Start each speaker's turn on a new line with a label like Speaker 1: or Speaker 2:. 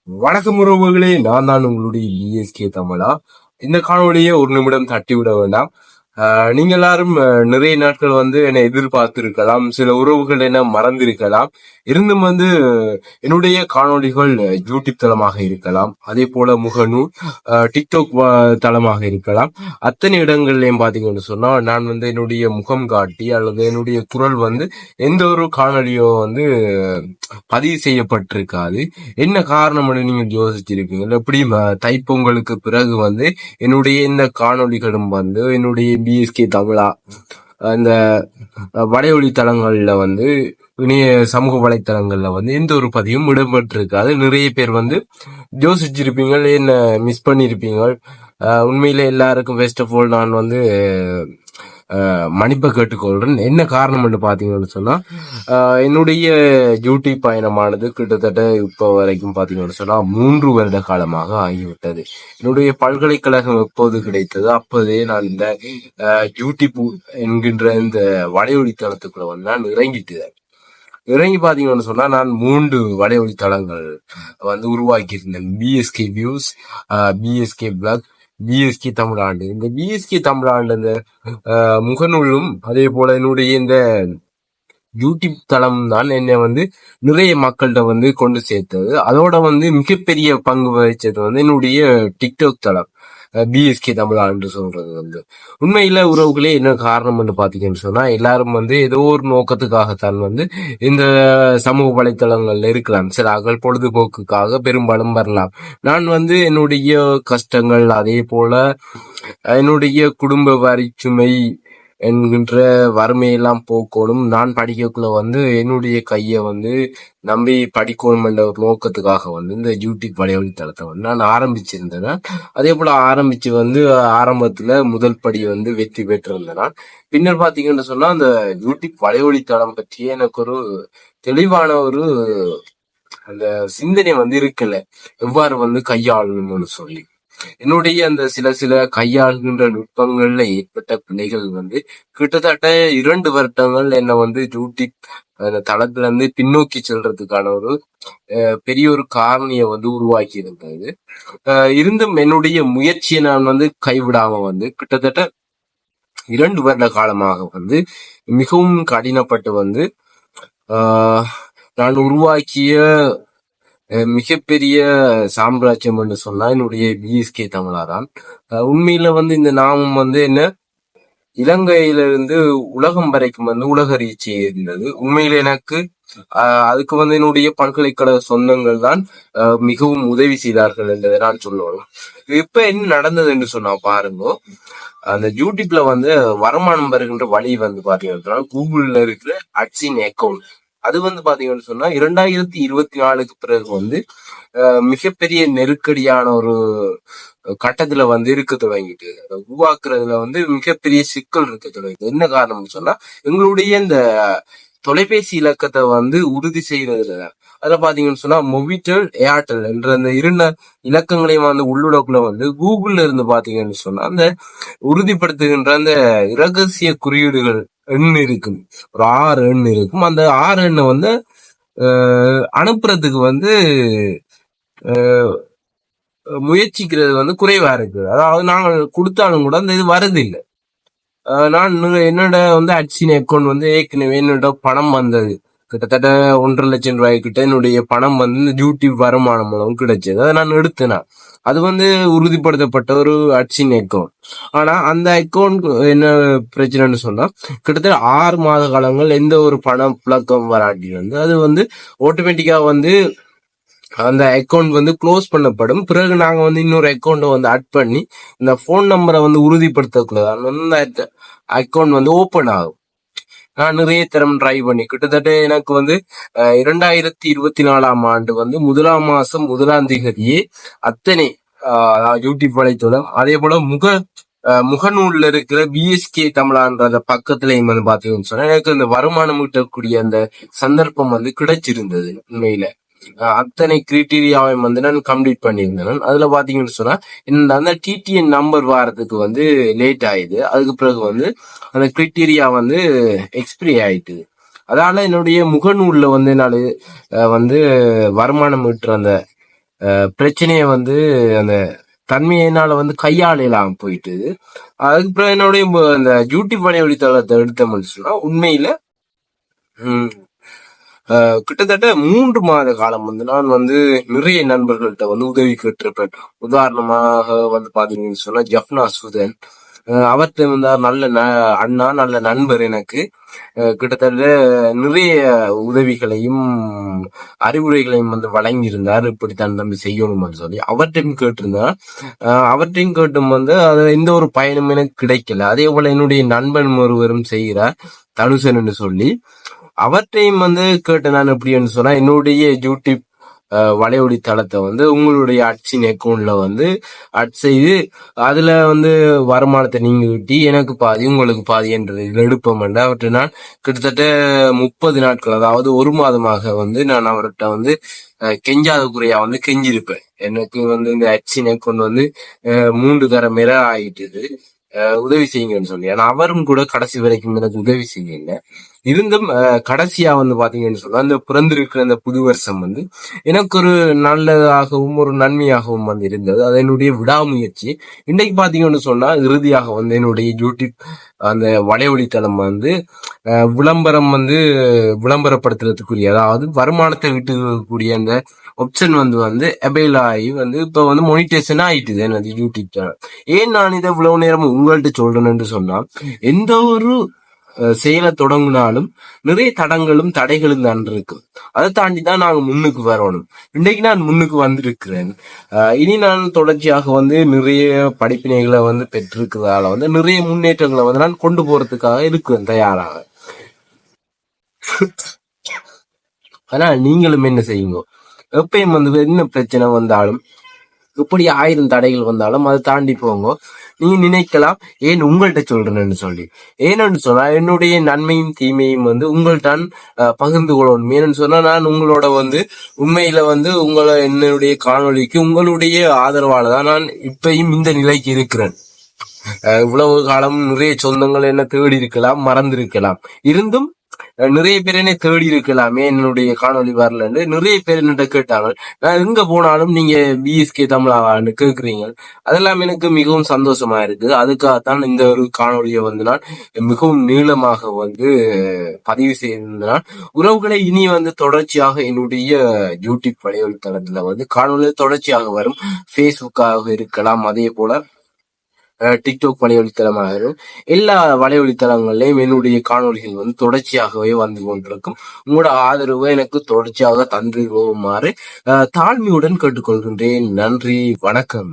Speaker 1: வணக்கம் உறவுகளே, நான் தான் உங்களுடைய பிஎஸ்கே தமிழா. இந்த காணொலியை ஒரு நிமிடம் தட்டி விட வேண்டாம். நீங்க எல்லாரும் நிறைய நாட்கள் என்னை எதிர்பார்த்திருக்கலாம், சில உறவுகள் என்ன மறந்திருக்கலாம். இருந்தும் என்னுடைய காணொலிகள் யூடியூப் தளமாக இருக்கலாம், அதே போல முகநூல், டிக்டாக் தளமாக இருக்கலாம். அத்தனை இடங்கள்லயும் பாத்தீங்கன்னு சொன்னா நான் என்னுடைய முகம் காட்டி அல்லது என்னுடைய குரல் எந்த ஒரு காணொலியோ பதிவு செய்யப்பட்டிருக்காது. என்ன காரணம் நீங்க யோசிச்சிருப்பீங்க. எப்படி தைப்பொங்கலுக்கு பிறகு என்னுடைய இந்த காணொலிகளும் என்னுடைய பிஎஸ்கே தமிழா இந்த வலையொலி தளங்கள்ல இணைய சமூக வலைத்தளங்கள்ல எந்த ஒரு பதிவும் இடம்பெற்றிருக்காது. நிறைய பேர் யோசிச்சிருப்பீங்க, என்ன மிஸ் பண்ணிருப்பீங்க. உண்மையில எல்லாருக்கும் ஃபர்ஸ்ட் ஆஃப் ஆல் நான் மன்னிப்பை கேட்டுக்கொள்றேன். என்ன காரணம் என்று பாத்தீங்கன்னு சொன்னா, என்னுடைய யூடியூப் பயணமானது கிட்டத்தட்ட இப்ப வரைக்கும் பாத்தீங்கன்னு சொன்னா 3 வருட காலமாக ஆகிவிட்டது. என்னுடைய பல்கலைக்கழகம் எப்போது கிடைத்தது அப்போதே நான் இந்த யூடியூப் என்கின்ற இந்த வலையொலி தளத்துக்குள்ள நான் இறங்கி பாத்தீங்கன்னு சொன்னா நான் 3 வலையொலி தளங்கள் உருவாக்கி இருந்தேன். PSK views, PSK blog, PSK தமிழாண்டு. இந்த பிஎஸ்கே தமிழாண்டு இந்த முகநூலும் அதே போல என்னுடைய இந்த யூடியூப் தளம் தான் என்னை நிறைய மக்கள்கிட்ட கொண்டு சேர்த்தது. அதோட மிகப்பெரிய பங்கு வகிச்சது என்னுடைய டிக்டாக் தளம், பிஎஸ்கே தமிழா என்று சொல்றது. உண்மையில உறவுகளே என்ன காரணம் என்று பாத்தீங்கன்னு சொன்னா, எல்லாரும் ஏதோ ஒரு நோக்கத்துக்காகத்தான் இந்த சமூக வலைத்தளங்கள்ல இருக்கலாம். சில அகல் பொழுதுபோக்குக்காக பெரும்பாலும் வரலாம். நான் என்னுடைய கஷ்டங்கள், அதே போல என்னுடைய குடும்ப வரிச்சுமை என்கின்ற வறுமையெல்லாம் போக்கணும், நான் படிக்கக்குள்ள என்னுடைய கைய நம்பி படிக்கணும் என்ற ஒரு நோக்கத்துக்காக இந்த யூடியூப் வலையொலி தளத்தை நான் ஆரம்பிச்சிருந்தேன். அதே போல ஆரம்பிச்சு ஆரம்பத்துல முதல் படி வெற்றி பெற்றிருந்தேன். பின்னர் பாத்தீங்கன்னு சொன்னா அந்த யூடியூப் வலையொலி தளம் பற்றியே எனக்கு ஒரு தெளிவான ஒரு அந்த சிந்தனை இருக்குல்ல, எவ்வாறு கையாளணும்னு சொல்லி. என்னுடைய அந்த சில கையாளுகின்ற நுட்பங்கள்ல ஏற்பட்ட பிள்ளைகள் கிட்டத்தட்ட 2 வருடங்கள் என்ன யூடியூப் அந்த தளத்துல பின்னோக்கி செல்றதுக்கான ஒரு பெரிய ஒரு காரணியை உருவாக்கி இருந்தது. இருந்தும் என்னுடைய முயற்சியை நான் கைவிடாம கிட்டத்தட்ட 2 வருட காலமாக மிகவும் கடினப்பட்டு நான் உருவாக்கிய மிகப்பெரிய சாம்ராஜ்யம் என்று சொன்னா என்னுடைய பிஎஸ்கே தமிழா தான். உண்மையில இந்த நாமம் என்ன இலங்கையிலிருந்து உலகம் வரைக்கும் உலக ரீச் இருந்தது. உண்மையில எனக்கு அதுக்கு என்னுடைய பல்கலைக்கழக சொந்தங்கள் தான் மிகவும் உதவி செய்தார்கள் என்றதை நான் சொல்லணும். இப்ப என்ன நடந்தது என்று சொன்னா பாருங்க, அந்த யூடியூப்ல வருமானம் வருகின்ற வழி பாத்தீங்கன்னா கூகுள்ல இருக்கிற அட்சின் அக்கௌண்ட், அது பாத்தீங்கன்னு சொன்னா 2024க்கு பிறகு மிகப்பெரிய நெருக்கடியான ஒரு கட்டத்துல இருக்க தொடங்கிட்டு, உருவாக்குறதுல மிகப்பெரிய சிக்கல் இருக்க தொடங்கிட்டு. என்ன காரணம்னு சொன்னா, எங்களுடைய இந்த தொலைபேசி இலக்கத்தை உறுதி செய்யறதுல அதுல பாத்தீங்கன்னு சொன்னா மொபிடெல், ஏர்டெல் என்ற அந்த 2 இலக்கங்களையும் உள்ளுடக்குள்ள கூகுள்ல இருந்து பாத்தீங்கன்னு சொன்னா அந்த உறுதிப்படுத்துகின்ற அந்த இரகசிய குறியீடுகள் எண் இருக்கும். ஒரு 6 எண் இருக்கும். அந்த 6 எண்ணை அனுப்புறதுக்கு முயற்சிக்கிறது குறைவா இருக்கு. அதாவது நாங்கள் கொடுத்தாலும் கூட அந்த இது வருது இல்லை. நான் என்னோட அட்சின் அக்கௌண்ட் ஏற்கனவே என்னோட பணம் வந்தது, கிட்டத்தட்ட 1.5 லட்சம் ரூபாய் கிட்ட என்னுடைய பணம் யூடியூப் வருமானம் மூலம் கிடைச்சது. அதை நான் எடுத்தேன். அது உறுதிப்படுத்தப்பட்ட ஒரு அட்சின் அக்கௌண்ட். ஆனா அந்த அக்கௌண்ட் என்ன பிரச்சனைன்னு சொன்னா, கிட்டத்தட்ட 6 மாத காலங்கள் எந்த ஒரு பண புழக்கம் வராட்டி அது ஆட்டோமேட்டிக்கா அந்த அக்கௌண்ட் க்ளோஸ் பண்ணப்படும். பிறகு நாங்க இன்னொரு அக்கௌண்ட் ஆட் பண்ணி இந்த போன் நம்பரை உறுதிப்படுத்தக்கூடாது, அந்த அக்கௌண்ட் ஓபன் ஆகும். நான் நிறைய தரம் ட்ரை பண்ணி கிட்டத்தட்ட எனக்கு 2024ஆம் ஆண்டு 1ஆம் மாசம் 1ஆம் தேதியே அத்தனை யூடியூப் வலைத்தளம், அதே போல முகநூல்ல இருக்கிற பிஎஸ்கே தமிழான்ற பக்கத்துலயும் பாத்தீங்கன்னு சொன்னா எனக்கு அந்த வருமானம் ஈட்டக்கூடிய அந்த சந்தர்ப்பம் கிடைச்சிருந்தது. உண்மையில அத்தனை கிரைட்டீரியாவையும் நான் கம்ப்ளீட் பண்ணியிருந்தேன். அதுல பாத்தீங்கன்னு சொன்னா அந்த டிடிஎன் நம்பர் வாரத்துக்கு லேட் ஆயிடுது. அதுக்கு பிறகு அந்த கிரைட்டீரியா எக்ஸ்பிரி ஆயிட்டு. அதனால என்னுடைய முகநூல்ல என்னால வருமானம் ஈட்டுற அந்த பிரச்சனையை வந்து அந்த தன்மையினால வந்து கையாளலாம் போயிட்டு அதுக்கப்புறம் என்னுடைய அந்த யூடியூப் வலைவழித்தளத்தை எடுத்தோம்னு சொன்னா உண்மையில கிட்டத்தட்ட 3 மாத காலம் வந்து நான் வந்து நிறைய நண்பர்கள்ட்ட வந்து உதவி கேட்டிருப்பேன். உதாரணமாக வந்து பாத்தீங்கன்னு சொன்னா ஜப்னா சுதன், அவர்கிட்ட வந்து நல்ல அண்ணா, நல்ல நண்பர் எனக்கு. கிட்டத்தட்ட நிறைய உதவிகளையும் அறிவுரைகளையும் வந்து வழங்கியிருந்தார். இப்படித்தான் தம்பி செய்யணும்னு சொல்லி அவர்கிட்டையும் கேட்டிருந்தேன். அவர்கிட்டையும் கேட்டும் வந்து அது எந்த ஒரு பயனும் எனக்கு கிடைக்கல. அதே போல என்னுடைய நண்பன் ஒருவரும் செய்கிறார், தனுசன் சொல்லி. அவற்றையும் வந்து கேட்டு நான் எப்படின்னு சொன்னா என்னுடைய யூடியூப் வலையொலி தளத்தை வந்து உங்களுடைய அட்சின் அக்கௌண்ட்ல வந்து அட் செய்து அதுல வந்து வருமானத்தை நீங்க கிட்டி எனக்கு பாதி உங்களுக்கு பாதி என்ற எடுப்போம். அவற்றை நான் கிட்டத்தட்ட 30 நாட்கள், அதாவது 1 மாதமாக வந்து நான் அவர்கிட்ட வந்து கெஞ்சாத குறையா வந்து கெஞ்சிருப்பேன். எனக்கு வந்து இந்த அட்சின் அக்கௌண்ட் வந்து 3 தர மேல ஆயிட்டுது, உதவி செய்யுங்கன்னு சொல்லி. ஆனா அவரும் கூட கடைசி வரைக்கும் எனக்கு உதவி செய்யல. இருந்தும் கடைசியா வந்து பாத்தீங்கன்னு சொன்னா அந்த பிறந்திருக்கிற அந்த புது வருஷம் வந்து எனக்கு ஒரு நல்லதாகவும் ஒரு நன்மையாகவும் வந்து இருந்தது. அது என்னுடைய விடாமுயற்சி. இன்னைக்கு பாத்தீங்கன்னு சொன்னா இறுதியாக வந்து என்னுடைய யூடியூப் அந்த வலைவழித்தளம் வந்து விளம்பரம் வந்து விளம்பரப்படுத்துறதுக்குரிய, அதாவது வருமானத்தை விட்டுக்கூடிய அந்த ஆப்ஷன் வந்து அவைல் ஆகி வந்து இப்ப வந்து மொனிடேஷன் ஆயிட்டுது எனது யூடியூப் சேனல். ஏன் நான் இதை இவ்வளவு நேரம் உங்கள்கிட்ட சொல்றேன்னு சொன்னா, எந்த ஒரு செயலை தொடங்கினாலும் நிறைய தடங்களும் தடைகளும் தான் இருக்கு. அதை தாண்டி தான் நாங்க முன்னுக்கு வரணும். இன்னைக்கு நான் முன்னுக்கு வந்திருக்கிறேன். இனி நான் தொடர்ச்சியாக வந்து நிறைய படிப்பினைகளை வந்து பெற்றிருக்கிறதால வந்து நிறைய முன்னேற்றங்களை வந்து நான் கொண்டு போறதுக்காக இருக்கிறேன் தயாராக. ஆனா நீங்களும் என்ன செய்யுங்க, எப்பயும் வந்து என்ன பிரச்சனை வந்தாலும் இப்படி 1000 தடைகள் வந்தாலும் அதை தாண்டி போங்க. நீங்க நினைக்கலாம் ஏன் உங்கள்கிட்ட சொல்றேன்னு சொல்லி. ஏன்னு சொன்னா என்னுடைய நன்மையும் தீமையும் வந்து உங்கள்தான் பகிர்ந்து கொள்ளணும். ஏன்னு சொன்னா நான் உங்களோட வந்து உண்மையில வந்து உங்களை என்னுடைய காணொலிக்கு உங்களுடைய ஆதரவால தான் நான் இப்பயும் இந்த நிலைக்கு இருக்கிறேன். இவ்வளவு காலம் நிறைய சொந்தங்கள் என்ன தேடி இருக்கலாம், மறந்திருக்கலாம். இருந்தும் நிறைய பேர் என்ன தேடி இருக்கலாமே என்னுடைய காணொலி வரலன்னு நிறைய பேர் என்னிட்ட கேட்டாங்க. நான் எங்க போனாலும் நீங்க பிஎஸ்கே தமிழான்னு கேக்குறீங்க. அதெல்லாம் எனக்கு மிகவும் சந்தோஷமா இருக்கு. அதுக்காகத்தான் இந்த ஒரு காணொலியை வந்து நான் மிகவும் நீளமாக வந்து பதிவு செய்திருந்தேன். உறவுகளை இனி வந்து தொடர்ச்சியாக என்னுடைய யூடியூப் வலைவழித்தளத்துல வந்து காணொலி தொடர்ச்சியாக வரும். பேஸ்புக்காக இருக்கலாம், அதே போல டிக்டாக் வலைவழித்தளமாக எல்லா வலைவழித்தளங்கள்லயும் என்னுடைய காணொலிகள் வந்து தொடர்ச்சியாகவே வந்து கொண்டிருக்கும். உங்களோட ஆதரவு எனக்கு தொடர்ச்சியாக தந்து போகுமாறு தாழ்மையுடன் கேட்டுக்கொள்கின்றேன். நன்றி, வணக்கம்.